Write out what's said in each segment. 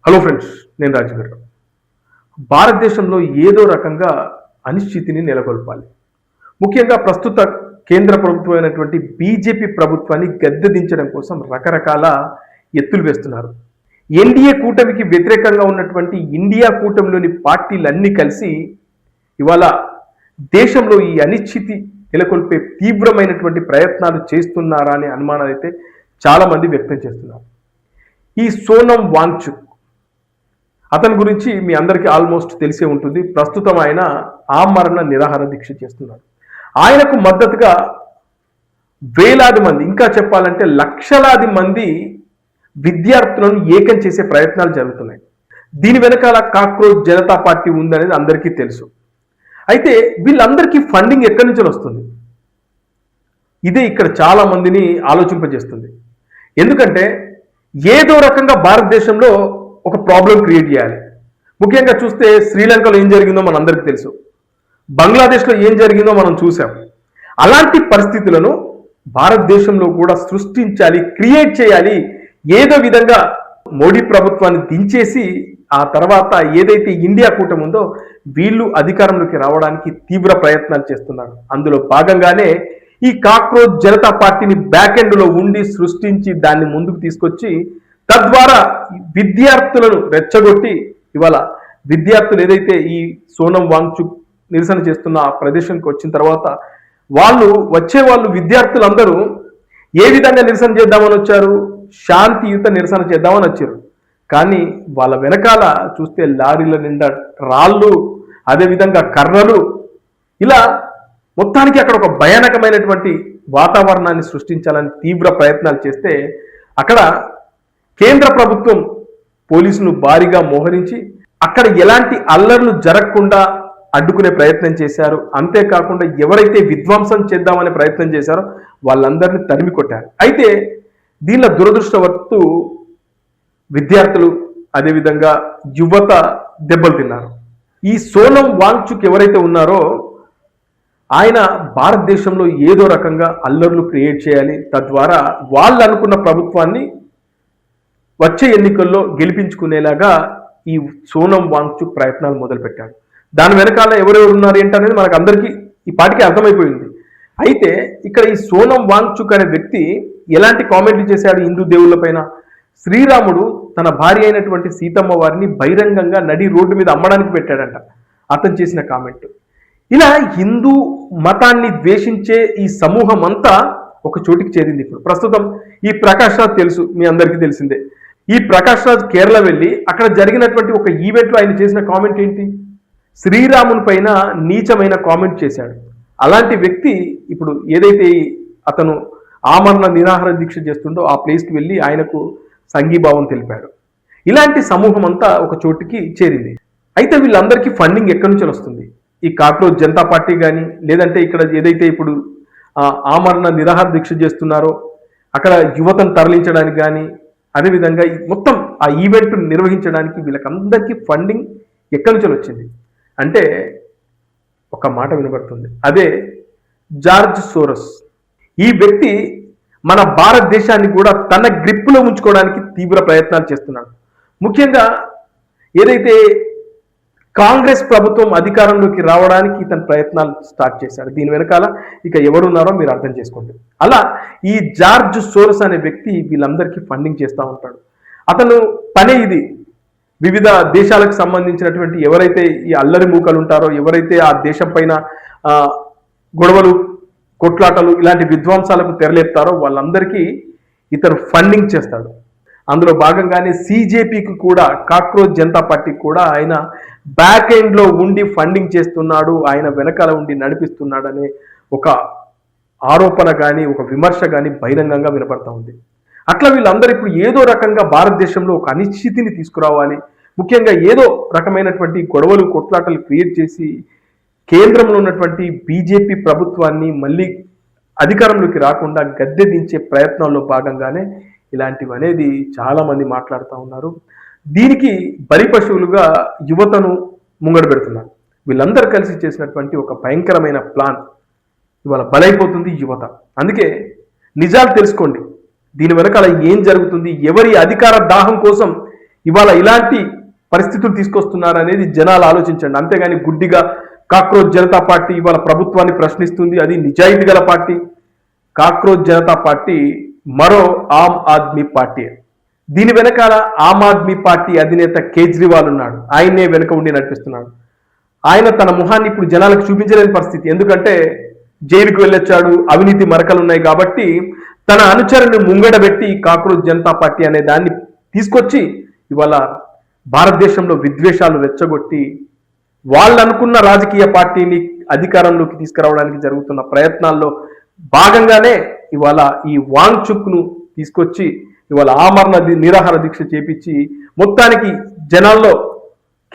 Hello friends, నేను రాజుగారు. భారతదేశంలో ఏదో రకంగా అనిశ్చితిని నెలకొల్పాలి. ముఖ్యంగా ప్రస్తుత కేంద్ర ప్రభుత్వం అయినటువంటి బీజేపీ ప్రభుత్వాన్ని గద్దెదించడం కోసం రకరకాల ఎత్తులు వేస్తున్నారు. ఎన్డీఏ కూటమికి వ్యతిరేకంగా ఉన్నటువంటి ఇండియా కూటమిలోని పార్టీలన్నీ కలిసి ఇవాళ దేశంలో ఈ అనిశ్చితి నెలకొల్పే తీవ్రమైనటువంటి ప్రయత్నాలు చేస్తున్నారా అనే అనుమానాలు అయితే చాలామంది వ్యక్తం చేస్తున్నారు. ఈ సోనం వాంగ్చుక్ అతని గురించి మీ అందరికీ ఆల్మోస్ట్ తెలిసే ఉంటుంది. ప్రస్తుతం ఆయన ఆమరణ నిరాహార దీక్ష చేస్తున్నాడు. ఆయనకు మద్దతుగా వేలాది మంది, ఇంకా చెప్పాలంటే లక్షలాది మంది విద్యార్థులను ఏకం చేసే ప్రయత్నాలు జరుగుతున్నాయి. దీని వెనకాల కాక్రోచ్ జనతా పార్టీ ఉందనేది అందరికీ తెలుసు. అయితే వీళ్ళందరికీ ఫండింగ్ ఎక్కడి నుంచి వస్తుంది? ఇదే ఇక్కడ చాలా మందిని ఆలోచింపజేస్తుంది. ఎందుకంటే ఏదో రకంగా భారతదేశంలో ఒక ప్రాబ్లం క్రియేట్ చేయాలి. ముఖ్యంగా చూస్తే శ్రీలంకలో ఏం జరిగిందో మనందరికీ తెలుసు, బంగ్లాదేశ్లో ఏం జరిగిందో మనం చూసాం. అలాంటి పరిస్థితులను భారతదేశంలో కూడా సృష్టించాలి, క్రియేట్ చేయాలి. ఏదో విధంగా మోడీ ప్రభుత్వాన్ని దించేసి ఆ తర్వాత ఏదైతే ఇండియా కూటమి ఉందో వీళ్ళు అధికారంలోకి రావడానికి తీవ్ర ప్రయత్నాలు చేస్తున్నారు. అందులో భాగంగానే ఈ కాక్రోచ్ జనతా పార్టీని బ్యాక్ ఎండ్లో ఉండి సృష్టించి దాన్ని ముందుకు తీసుకొచ్చి తద్వారా విద్యార్థులను రెచ్చగొట్టి ఇవాళ విద్యార్థులు ఏదైతే ఈ సోనం వాంగ్చుక్ నిరసన చేస్తున్న ఆ ప్రదేశానికి వచ్చిన తర్వాత వాళ్ళు విద్యార్థులందరూ ఏ విధంగా నిరసన చేద్దామని వచ్చారు? శాంతియుత నిరసన చేద్దామని వచ్చారు. కానీ వాళ్ళ వెనకాల చూస్తే లారీల నిండా రాళ్ళు, అదేవిధంగా కర్రలు, ఇలా మొత్తానికి అక్కడ ఒక భయానకమైనటువంటి వాతావరణాన్ని సృష్టించాలని తీవ్ర ప్రయత్నాలు చేస్తే అక్కడ కేంద్ర ప్రభుత్వం పోలీసులు భారీగా మోహరించి అక్కడ ఎలాంటి అల్లర్లు జరగకుండా అడ్డుకునే ప్రయత్నం చేశారు. అంతేకాకుండా ఎవరైతే విధ్వంసం చేద్దామనే ప్రయత్నం చేశారో వాళ్ళందరినీ తరిమి కొట్టారు. అయితే దీనిలో దురదృష్టవత్తు విద్యార్థులు, అదేవిధంగా యువత దెబ్బలు తిన్నారు. ఈ సోనం వాంగ్చుక్ ఎవరైతే ఉన్నారో ఆయన భారతదేశంలో ఏదో రకంగా అల్లర్లు క్రియేట్ చేయాలి, తద్వారా వాళ్ళు అనుకున్న ప్రభుత్వాన్ని వచ్చే ఎన్నికల్లో గెలిపించుకునేలాగా ఈ సోనం వాంగ్చుక్ ప్రయత్నాలు మొదలుపెట్టాడు. దాని వెనకాల ఎవరెవరు ఉన్నారు ఏంటనేది మనకు అందరికీ ఈ పాటికి అర్థమైపోయింది. అయితే ఇక్కడ ఈ సోనం వాంగ్చుక్ అనే వ్యక్తి ఎలాంటి కామెంట్లు చేశాడు హిందూ దేవుళ్ళ పైన? శ్రీరాముడు తన భార్య అయినటువంటి సీతమ్మ వారిని బహిరంగంగా నడి రోడ్డు మీద అమ్మడానికి పెట్టాడంట అతను చేసిన కామెంట్. ఇలా హిందూ మతాన్ని ద్వేషించే ఈ సమూహం అంతా ఒక చోటికి చేరింది. ఇప్పుడు ప్రస్తుతం ఈ ప్రకాష్ రాజ్ తెలుసు, మీ అందరికీ తెలిసిందే. ఈ ప్రకాష్ రాజ్ కేరళ వెళ్ళి అక్కడ జరిగినటువంటి ఒక ఈవెంట్లో ఆయన చేసిన కామెంట్ ఏంటి? శ్రీరాముని పైన నీచమైన కామెంట్ చేశాడు. అలాంటి వ్యక్తి ఇప్పుడు ఏదైతే అతను ఆమరణ నిరాహార దీక్ష చేస్తుండో ఆ ప్లేస్కి వెళ్ళి ఆయనకు సంఘీభావం తెలిపాడు. ఇలాంటి సమూహం అంతా ఒక చోటికి చేరింది. అయితే వీళ్ళందరికీ ఫండింగ్ ఎక్కడి నుంచి వస్తుంది? ఈ కాక్రోచ్ జనతా పార్టీ కానీ, లేదంటే ఇక్కడ ఏదైతే ఇప్పుడు ఆమరణ నిరాహార దీక్ష చేస్తున్నారో అక్కడ యువతను తరలించడానికి కానీ, అదేవిధంగా మొత్తం ఆ ఈవెంట్ నిర్వహించడానికి వీళ్ళకందరికీ ఫండింగ్ ఎక్కడి నుంచి వచ్చింది అంటే ఒక మాట వినబడుతుంది, అదే జార్జ్ సోరస్. ఈ వ్యక్తి మన భారతదేశాన్ని కూడా తన గ్రిప్పులో ఉంచుకోవడానికి తీవ్ర ప్రయత్నాలు చేస్తున్నాడు. ముఖ్యంగా ఏదైతే కాంగ్రెస్ ప్రభుత్వం అధికారంలోకి రావడానికి ఇతను ప్రయత్నాలు స్టార్ట్ చేశాడు. దీని వెనకాల ఇక ఎవరున్నారో మీరు అర్థం చేసుకోండి. అలా ఈ జార్జ్ సోరస్ అనే వ్యక్తి వీళ్ళందరికీ ఫండింగ్ చేస్తూ ఉంటాడు. అతను పనే ఇది. వివిధ దేశాలకు సంబంధించినటువంటి ఎవరైతే ఈ అల్లరి మూకలు ఉంటారో, ఎవరైతే ఆ దేశం పైన గొడవలు, కొట్లాటలు, ఇలాంటి విధ్వంసాలకు తెరలేపుతారో వాళ్ళందరికీ ఇతను ఫండింగ్ చేస్తాడు. అందులో భాగంగానే సిజేపీకి కూడా, కాక్రోచ్ జనతా పార్టీకి కూడా ఆయన బ్యాక్ ఎండ్లో ఉండి ఫండింగ్ చేస్తున్నాడు, ఆయన వెనకాల ఉండి నడిపిస్తున్నాడు అనే ఒక ఆరోపణ కానీ, ఒక విమర్శ కానీ బహిరంగంగా వినపడతా ఉంది. అట్లా వీళ్ళందరూ ఇప్పుడు ఏదో రకంగా భారతదేశంలో ఒక అనిశ్చితిని తీసుకురావాలి, ముఖ్యంగా ఏదో రకమైనటువంటి గొడవలు, కొట్లాటలు క్రియేట్ చేసి కేంద్రంలో ఉన్నటువంటి బీజేపీ ప్రభుత్వాన్ని మళ్ళీ అధికారంలోకి రాకుండా గద్దె దించే ప్రయత్నాల్లో భాగంగానే ఇలాంటివి అనేది చాలామంది మాట్లాడుతూ ఉన్నారు. దీనికి బలి పశువులుగా యువతను ముంగడ పెడుతున్నారు. వీళ్ళందరూ కలిసి చేసినటువంటి ఒక భయంకరమైన ప్లాన్ ఇవాళ బలైపోతుంది యువత. అందుకే నిజాలు తెలుసుకోండి, దీని వెనకాల ఏం జరుగుతుంది, ఎవరి అధికార దాహం కోసం ఇవాళ ఇలాంటి పరిస్థితులు తీసుకొస్తున్నారు అనేది జనాలు ఆలోచించండి. అంతేగాని గుడ్డిగా కాక్రోచ్ జనతా పార్టీ ఇవాళ ప్రభుత్వాన్ని ప్రశ్నిస్తుంది, అది నిజాయితీ గల పార్టీ. కాక్రోచ్ జనతా పార్టీ మరో ఆమ్ ఆద్మీ పార్టీ. దీని వెనకాల ఆమ్ ఆద్మీ పార్టీ అధినేత కేజ్రీవాల్ ఉన్నాడు, ఆయన్నే వెనుక ఉండి నడిపిస్తున్నాడు. ఆయన తన ముఖాన్ని ఇప్పుడు జనాలకు చూపించలేని పరిస్థితి, ఎందుకంటే జైలుకు వెళ్ళొచ్చాడు, అవినీతి మరకలు ఉన్నాయి కాబట్టి తన అనుచరుని ముంగడబెట్టి కాక్రోచ్ జనతా పార్టీ అనే దాన్ని తీసుకొచ్చి ఇవాళ భారతదేశంలో విద్వేషాలు రెచ్చగొట్టి వాళ్ళు అనుకున్న రాజకీయ పార్టీని అధికారంలోకి తీసుకురావడానికి జరుగుతున్న ప్రయత్నాల్లో భాగంగానే ఇవాళ ఈ వాంగ్చుక్ను తీసుకొచ్చి ఇవాళ ఆమరణ నిరాహార దీక్ష చేపించి మొత్తానికి జనాల్లో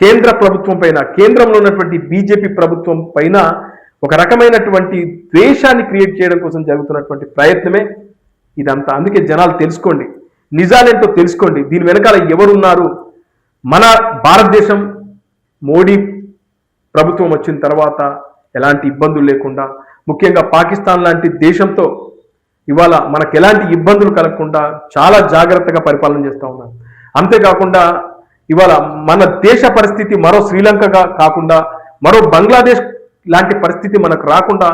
కేంద్ర ప్రభుత్వం పైన, కేంద్రంలో ఉన్నటువంటి బీజేపీ ప్రభుత్వం పైన ఒక రకమైనటువంటి ద్వేషాన్ని క్రియేట్ చేయడం కోసం జరుగుతున్నటువంటి ప్రయత్నమే ఇదంతా. అందుకే జనాలు తెలుసుకోండి, నిజాలేంటో తెలుసుకోండి, దీని వెనకాల ఎవరున్నారు. మన భారతదేశం మోడీ ప్రభుత్వం వచ్చిన తర్వాత ఎలాంటి ఇబ్బందులు లేకుండా, ముఖ్యంగా పాకిస్తాన్ లాంటి దేశంతో ఇవాళ మనకు ఎలాంటి ఇబ్బందులు కలగకుండా చాలా జాగ్రత్తగా పరిపాలన చేస్తూ ఉన్నారు. అంతేకాకుండా ఇవాళ మన దేశ పరిస్థితి మరో శ్రీలంకగా కాకుండా మరో బంగ్లాదేశ్ లాంటి పరిస్థితి మనకు రాకుండా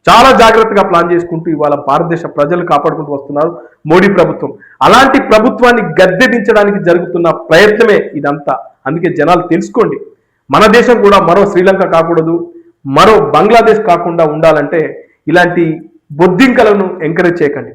చాలా జాగ్రత్తగా ప్లాన్ చేసుకుంటూ ఇవాళ భారతదేశ ప్రజలు కాపాడుకుంటూ వస్తున్నారు మోడీ ప్రభుత్వం. అలాంటి ప్రభుత్వాన్ని గద్దెదించడానికి జరుగుతున్న ప్రయత్నమే ఇదంతా. అందుకే జనాలు తెలుసుకోండి, మన దేశం కూడా మరో శ్రీలంక కాకూడదు, మరో బంగ్లాదేశ్ కాకుండా ఉండాలంటే ఇలాంటి బొద్దింకలను ఎంకరేజ్ చేయకండి.